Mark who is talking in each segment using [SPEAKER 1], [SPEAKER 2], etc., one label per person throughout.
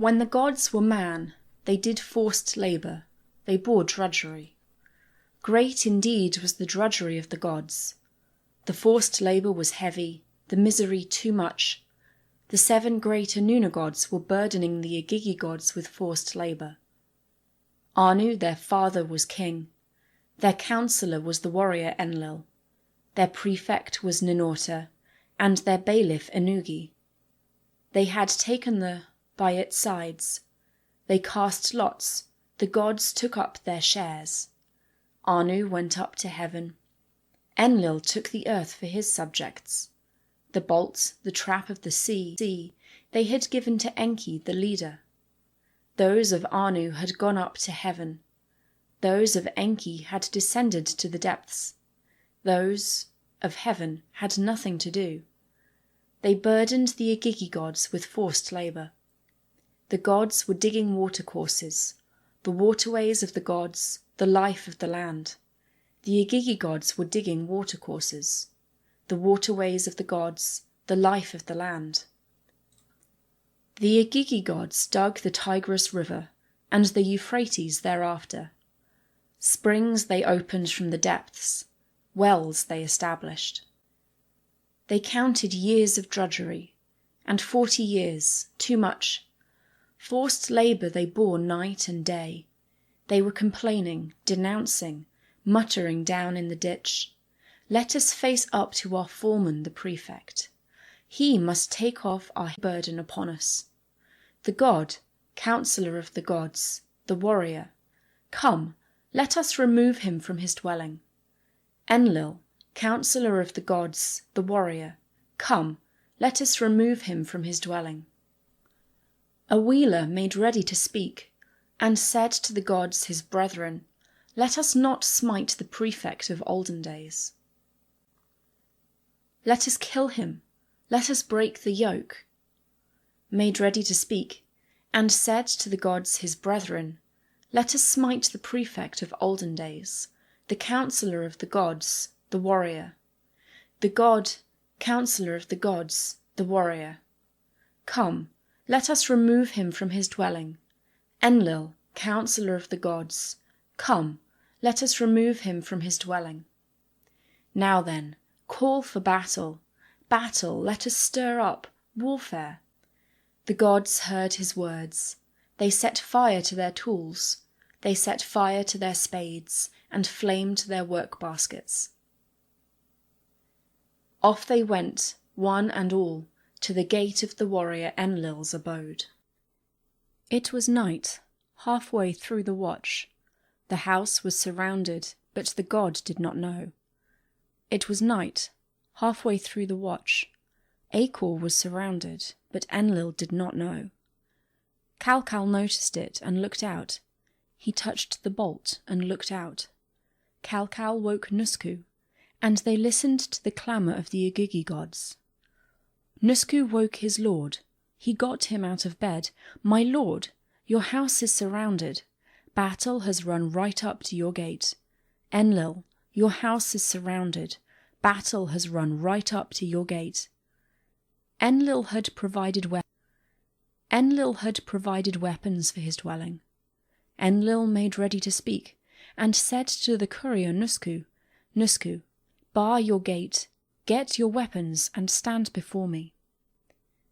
[SPEAKER 1] When the gods were man, they did forced labour, they bore drudgery. Great indeed was the drudgery of the gods. The forced labour was heavy, the misery too much. The 7 great Anuna gods were burdening the 𝒀�gods with forced labour. Anu, their father, was king. Their counsellor was the warrior Enlil. Their prefect was Ninurta, and their bailiff Ennugi. They had taken by its sides. They cast lots, the gods took up their shares. Anu went up to heaven. Enlil took the earth for his subjects. The bolt, the trap of the sea, they had given to Enki, the leader. Those of Anu had gone up to heaven. Those of Enki had descended to the depths. Those of heaven had nothing to do. They burdened the 𝒀�gods with forced labour. The gods were digging watercourses, the waterways of the gods, the life of the land. The 𝒀�gods were digging watercourses, the waterways of the gods, the life of the land. The 𝒀� gods dug the Tigris River and the Euphrates thereafter. Springs they opened from the depths, wells they established. They counted years of drudgery, and 40 years, too much. Forced labour they bore night and day. They were complaining, denouncing, muttering down in the ditch. Let us face up to our foreman, the prefect. He must take off our burden upon us. The god, counsellor of the gods, the warrior, come, let us remove him from his dwelling. Enlil, counsellor of the gods, the warrior, come, let us remove him from his dwelling. A wheeler made ready to speak, and said to the gods his brethren, let us not smite the prefect of olden days. Let us kill him, let us break the yoke. Made ready to speak, and said to the gods his brethren, let us smite the prefect of olden days, the counsellor of the gods, the warrior. The god, counsellor of the gods, the warrior. Come, let us remove him from his dwelling. Enlil, counsellor of the gods, come, let us remove him from his dwelling. Now then, call for battle. Battle, let us stir up, warfare. The gods heard his words. They set fire to their tools. They set fire to their spades, and flame to their work baskets. Off they went, one and all, to the gate of the warrior Enlil's abode. It was night, halfway through the watch. The house was surrounded, but the god did not know. It was night, halfway through the watch. Acor was surrounded, but Enlil did not know. Calcal noticed it and looked out. He touched the bolt and looked out. Calcal woke 𝒀usku, and they listened to the clamour of the 𝒀� gods. 𝒀usku woke his lord. He got him out of bed. My lord, your house is surrounded. Battle has run right up to your gate. Enlil, your house is surrounded. Battle has run right up to your gate. Enlil had provided weapons for his dwelling. Enlil made ready to speak, and said to the courier 𝒀usku, 𝒀usku, bar your gate, get your weapons, and stand before me.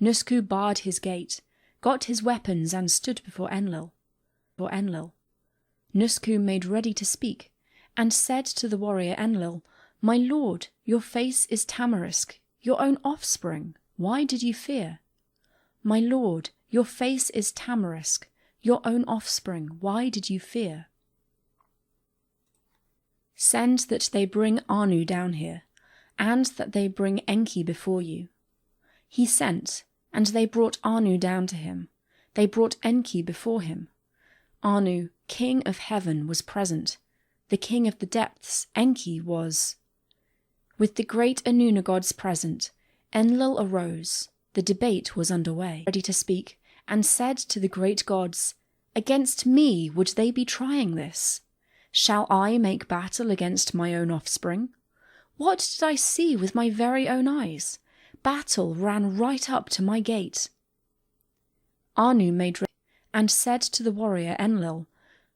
[SPEAKER 1] 𝒀usku barred his gate, got his weapons, and stood before Enlil. 𝒀usku made ready to speak, and said to the warrior Enlil, my lord, your face is tamarisk, your own offspring. Why did you fear? My lord, your face is tamarisk, your own offspring. Why did you fear? Send that they bring Anu down here, and that they bring Enki before you. He sent, and they brought Anu down to him. They brought Enki before him. Anu, king of heaven, was present. The king of the depths, Enki, was. With the great Anuna gods present, Enlil arose. The debate was underway, ready to speak, and said to the great gods, against me would they be trying this? Shall I make battle against my own offspring? What did I see with my very own eyes? Battle ran right up to my gate. Anu made ready. and said to the warrior Enlil,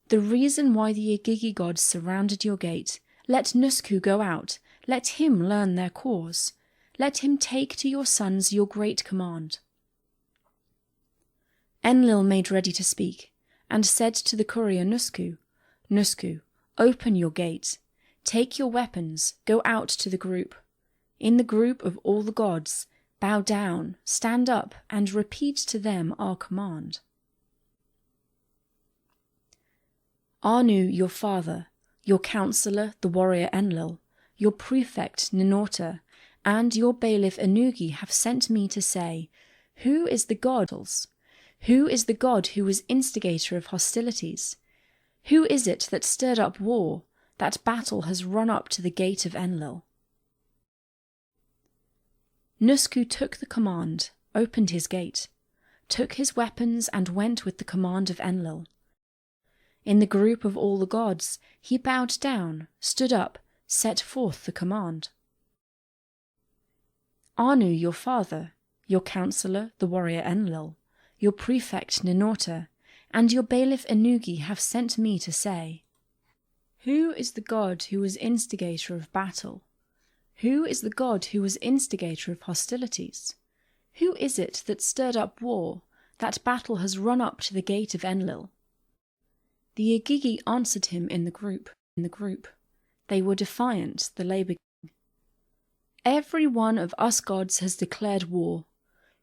[SPEAKER 1] "The reason why the 𝀭 gods surrounded your gate, let 𝀭Support go out, let him learn their cause. Let him take to your sons your great command." Enlil made ready to speak, and said to the courier 𝀭Support, "𝀭Support, open your gate. Take your weapons, go out to the group. In the group of all the gods, bow down, stand up, and repeat to them our command. Anu, your father, your counselor, the warrior Enlil, your prefect 𝀭and your bailiff 𝀭have sent me to say, Who is the god? Who is the god who was instigator of hostilities? Who is it that stirred up war? That battle has run up to the gate of Enlil. 𝀭Support took the command, opened his gate, took his weapons, and went with the command of Enlil. In the group of all the gods, he bowed down, stood up, set forth the command. Anu, your father, your counselor, the warrior Enlil, your prefect 𝀭and your bailiff 𝀭have sent me to say, Who is the god who was instigator of battle? Who is the god who was instigator of hostilities? Who is it that stirred up war? That battle has run up to the gate of Enlil. The 𝀭 answered him in the group. They were defiant, the labor king. Every one of us gods has declared war.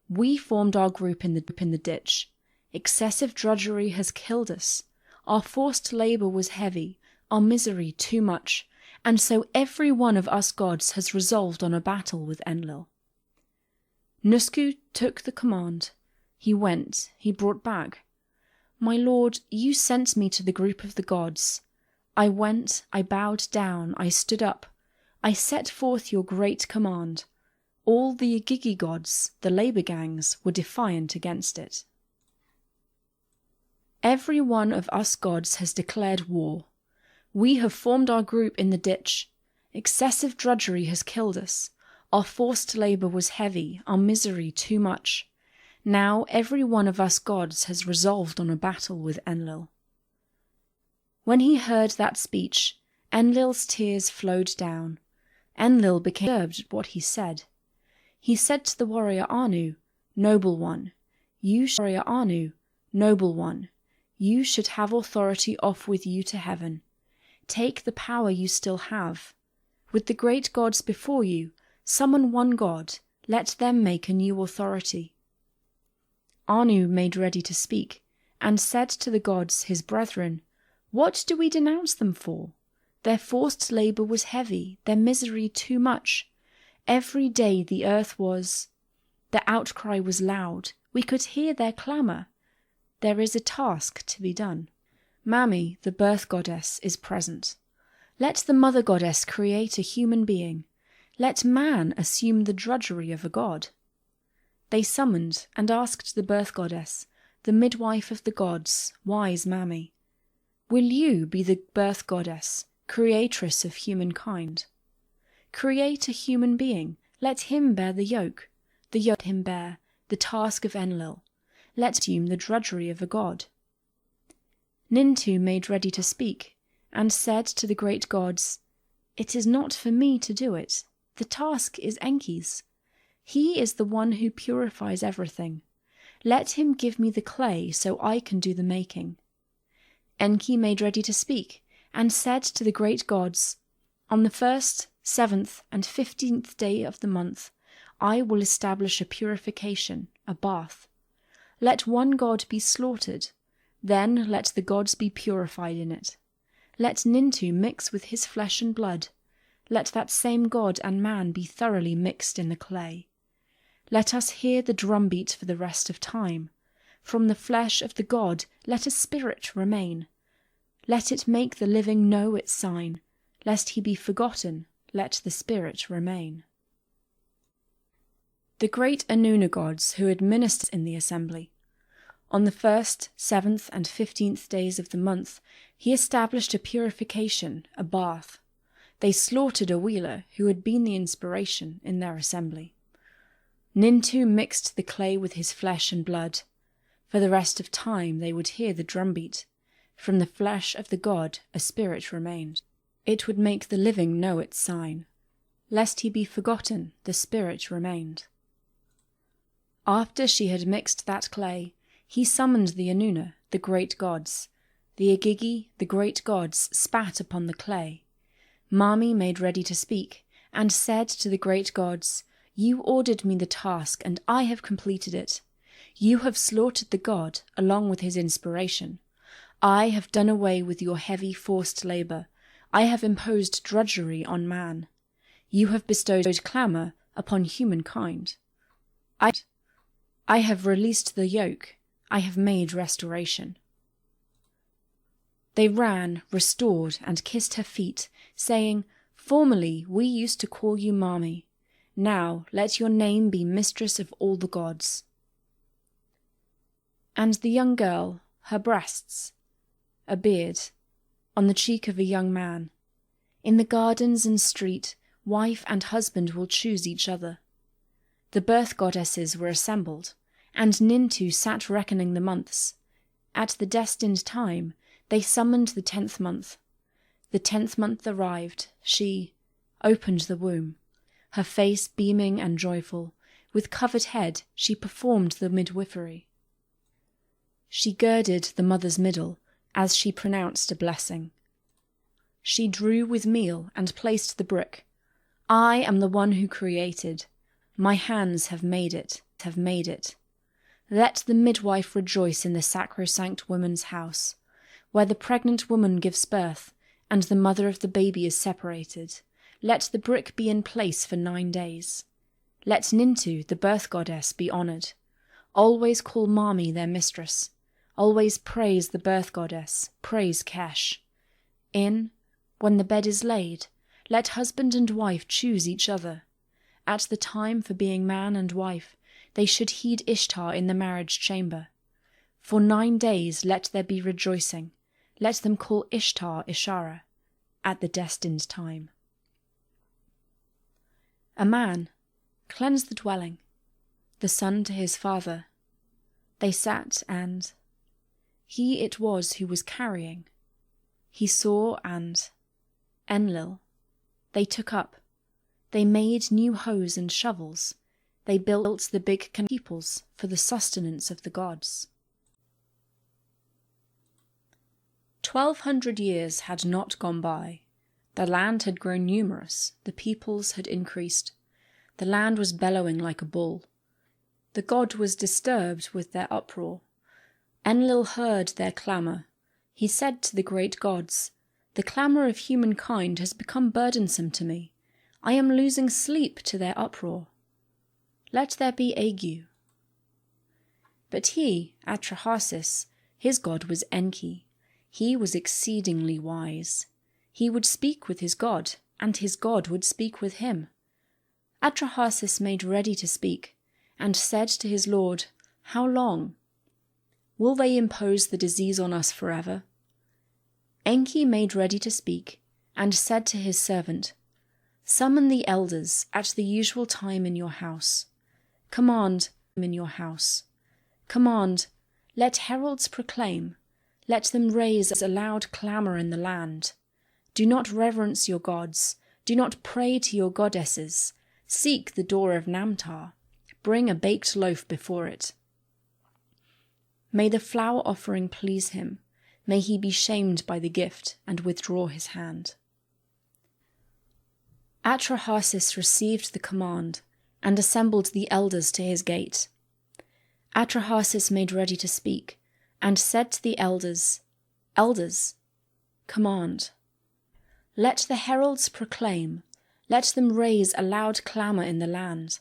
[SPEAKER 1] We formed our group in the ditch. Excessive drudgery has killed us. Our forced labor was heavy, our misery too much, and so every one of us gods has resolved on a battle with Enlil. 𝀭Support took the command. He went, he brought back. My lord, you sent me to the group of the gods. I went, I bowed down, I stood up. I set forth your great command. All the 𝀭 gods, the labor gangs, were defiant against it. Every one of us gods has declared war. We have formed our group in the ditch. Excessive drudgery has killed us. Our forced labor was heavy, our misery too much. Now every one of us gods has resolved on a battle with Enlil. When he heard that speech, Enlil's tears flowed down. Enlil became disturbed at what he said. He said to the warrior Anu, "Noble one, you should have authority off with you to heaven. Take the power you still have. With the great gods before you, summon one god, let them make a new authority." Anu made ready to speak, and said to the gods, his brethren, "What do we denounce them for? Their forced labor was heavy, their misery too much. Every day the outcry was loud. We could hear their clamor. There is a task to be done. Mami, the birth goddess, is present. Let the mother goddess create a human being. Let man assume the drudgery of a god." They summoned and asked the birth goddess, the midwife of the gods, wise Mami, "Will you be the birth goddess, creatress of humankind? Create a human being, let him bear the yoke, him bear the task of Enlil, let him assume the drudgery of a god." 𝀭made ready to speak, and said to the great gods, "It is not for me to do it. The task is Enki's. He is the one who purifies everything. Let him give me the clay so I can do the making." Enki made ready to speak, and said to the great gods, "On the 1st, 7th, and 15th day of the month, I will establish a purification, a bath. Let one god be slaughtered, then let the gods be purified in it. Let 𝀭mix with his flesh and blood. Let that same god and man be thoroughly mixed in the clay. Let us hear the drumbeat for the rest of time. From the flesh of the god let a spirit remain. Let it make the living know its sign. Lest he be forgotten, let the spirit remain." The great 𝀭 gods who administered in the assembly. On the 1st, 7th, and 15th days of the month, he established a purification, a bath. They slaughtered a wheeler who had been the inspiration in their assembly. 𝀭 mixed the clay with his flesh and blood. For the rest of time they would hear the drumbeat. From the flesh of the god a spirit remained. It would make the living know its sign. Lest he be forgotten, the spirit remained. After she had mixed that clay, he summoned the Anuna, the great gods. The Agigi, the great gods, spat upon the clay. Mami made ready to speak, and said to the great gods, "You ordered me the task, and I have completed it. You have slaughtered the god, along with his inspiration. I have done away with your heavy forced labour. I have imposed drudgery on man. You have bestowed clamour upon humankind. I have released the yoke. I have made restoration." They ran, restored, and kissed her feet, saying, "Formerly we used to call you Mami. Now let your name be mistress of all the gods." And the young girl, her breasts, a beard, on the cheek of a young man. In the gardens and street, wife and husband will choose each other. The birth goddesses were assembled, and Nintu sat reckoning the months. At the destined time, they summoned the 10th month. The 10th month arrived. She opened the womb. Her face beaming and joyful, with covered head, she performed the midwifery. She girded the mother's middle, as she pronounced a blessing. She drew with meal and placed the brick. "I am the one who created. My hands have made it. Let the midwife rejoice in the sacrosanct woman's house, where the pregnant woman gives birth, and the mother of the baby is separated. Let the brick be in place for 9 days. Let Nintu, the birth goddess, be honoured. Always call Mami their mistress. Always praise the birth goddess, praise Kesh. When the bed is laid, let husband and wife choose each other. At the time for being man and wife, they should heed Ishtar in the marriage chamber. For 9 days let there be rejoicing. Let them call Ishtar Ishara, at the destined time." A man cleansed the dwelling, the son to his father. They sat, and he it was who was carrying. He saw, and Enlil. They took up. They made new hoes and shovels. They built the big peoples for the sustenance of the gods. 1200 years had not gone by. The land had grown numerous, the peoples had increased. The land was bellowing like a bull. The god was disturbed with their uproar. Enlil heard their clamour. He said to the great gods, "The clamour of humankind has become burdensome to me. I am losing sleep to their uproar. Let there be ague." But he, Atrahasis, his god was Enki. He was exceedingly wise. He would speak with his god, and his god would speak with him. Atrahasis made ready to speak, and said to his lord, "How long? Will they impose the disease on us forever?" Enki made ready to speak, and said to his servant, "Summon the elders at the usual time in your house. Command, let heralds proclaim, let them raise a loud clamour in the land. Do not reverence your gods, do not pray to your goddesses. Seek the door of Namtar, bring a baked loaf before it. May the flour offering please him, may he be shamed by the gift and withdraw his hand." Atrahasis received the command and assembled the elders to his gate. Atrahasis made ready to speak, and said to the elders, "Elders, command. Let the heralds proclaim, let them raise a loud clamour in the land.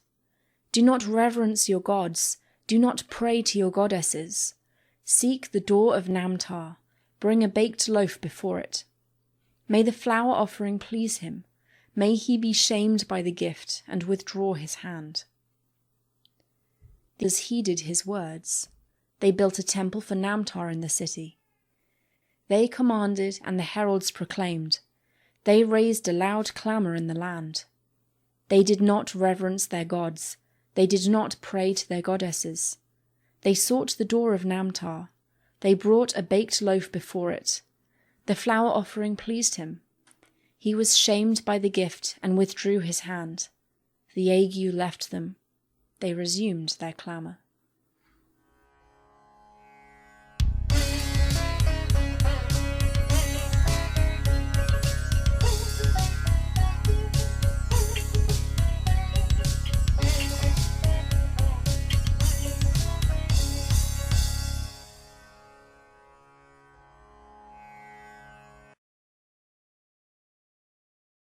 [SPEAKER 1] Do not reverence your gods, do not pray to your goddesses. Seek the door of Namtar, bring a baked loaf before it. May the flour offering please him, may he be shamed by the gift and withdraw his hand." These heeded his words. They built a temple for Namtar in the city. They commanded, and the heralds proclaimed. They raised a loud clamour in the land. They did not reverence their gods. They did not pray to their goddesses. They sought the door of Namtar. They brought a baked loaf before it. The flour offering pleased him. He was shamed by the gift and withdrew his hand. The ague left them. They resumed their clamour.